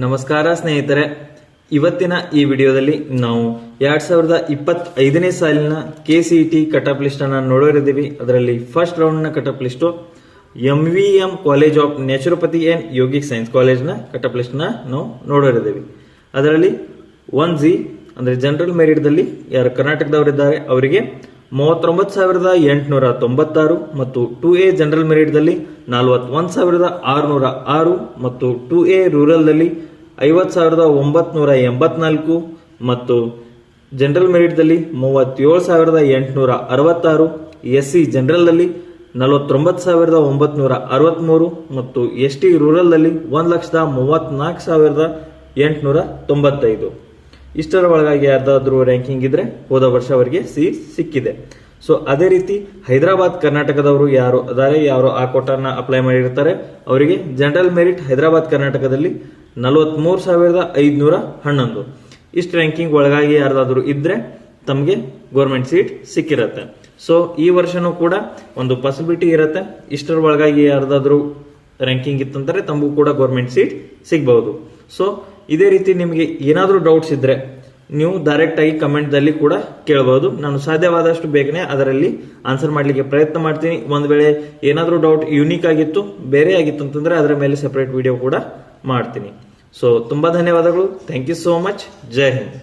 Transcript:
ನಮಸ್ಕಾರ ಸ್ನೇಹಿತರೆ, ಇವತ್ತಿನ ಈ ವಿಡಿಯೋದಲ್ಲಿ ನಾವು 2025ನೇ ಸಾಲಿನ KCET ಕಟ್ ಆಫ್ ಲಿಸ್ಟ್ ಅನ್ನು ನೋಡೋರಿದ್ದೀವಿ. ಅದರಲ್ಲಿ ಫಸ್ಟ್ ರೌಂಡ್ ನ cut off list MVM college of naturopathy and yogic science college ನ ಕಟ್ ಆಫ್ ಲಿಸ್ಟ್ ನ ನಾವು ನೋಡೋರಿದ್ದೀವಿ. ಅದರಲ್ಲಿ 1G ಅಂದ್ರೆ ಜನರಲ್ ಮೆರಿಟ್ ದಲ್ಲಿ ಯಾರು ಕರ್ನಾಟಕದವರಿದ್ದಾರೆ ಅವರಿಗೆ 39,896 ಮತ್ತು 2A ಜನರಲ್ ಮೆರಿಟ್ ದಲ್ಲಿ 41,606 ಮತ್ತು 2A ರೂರಲ್ ದಲ್ಲಿ 50,984 ಮತ್ತು ಜನರಲ್ ಮೆರಿಟ್ ದಲ್ಲಿ 37,866, SC ಜನರಲ್ ದಲ್ಲಿ 49,963 ಮತ್ತು ST ರೂರಲ್ ದಲ್ಲಿ 1,34,895. ಇಷ್ಟರ ಒಳಗಾಗಿ ಯಾರ್ದಾದ್ರೂ ರ್ಯಾಂಕಿಂಗ್ ಇದ್ರೆ ಹೋದ ವರ್ಷ ಅವರಿಗೆ ಸೀಟ್ ಸಿಕ್ಕಿದೆ. ಸೊ ಅದೇ ರೀತಿ ಹೈದರಾಬಾದ್ ಕರ್ನಾಟಕದವರು ಯಾರು ಆ ಕೋಟಾನ ಅಪ್ಲೈ ಮಾಡಿರ್ತಾರೆ ಅವರಿಗೆ ಜನರಲ್ ಮೆರಿಟ್ ಹೈದರಾಬಾದ್ ಕರ್ನಾಟಕದಲ್ಲಿ 43,511. ಇಷ್ಟು ರ್ಯಾಂಕಿಂಗ್ ಒಳಗಾಗಿ ಯಾರ್ದಾದ್ರೂ ಇದ್ರೆ ತಮಗೆ ಗೌರ್ಮೆಂಟ್ ಸೀಟ್ ಸಿಕ್ಕಿರತ್ತೆ. ಸೊ ಈ ವರ್ಷನೂ ಕೂಡ ಒಂದು ಪಾಸಿಬಿಲಿಟಿ ಇರುತ್ತೆ. ಇಷ್ಟರ ಒಳಗಾಗಿ ಯಾರ್ದಾದ್ರೂ ರ್ಯಾಂಕಿಂಗ್ ಇತ್ತಂದ್ರೆ ತಮಗೂ ಕೂಡ ಗೌರ್ಮೆಂಟ್ ಸೀಟ್ ಸಿಗಬಹುದು. ಸೊ ಇದೇ ರೀತಿ ನಿಮಗೆ ಏನಾದರೂ ಡೌಟ್ಸ್ ಇದ್ರೆ ನೀವು ಡೈರೆಕ್ಟ್ ಆಗಿ ಕಮೆಂಟ್ ದಲ್ಲಿ ಕೂಡ ಕೇಳಬಹುದು. ನಾನು ಸಾಧ್ಯವಾದಷ್ಟು ಬೇಗನೆ ಅದರಲ್ಲಿ ಆನ್ಸರ್ ಮಾಡ್ಲಿಕ್ಕೆ ಪ್ರಯತ್ನ ಮಾಡ್ತೀನಿ. ಒಂದ್ ವೇಳೆ ಏನಾದರೂ ಡೌಟ್ ಯೂನಿಕ್ ಆಗಿತ್ತು, ಬೇರೆ ಆಗಿತ್ತು ಅಂತಂದ್ರೆ ಅದರ ಮೇಲೆ ಸೆಪರೇಟ್ ವಿಡಿಯೋ ಕೂಡ ಮಾಡ್ತೀನಿ. ಸೊ ತುಂಬಾ ಧನ್ಯವಾದಗಳು. Thank you so much. Jai Hind.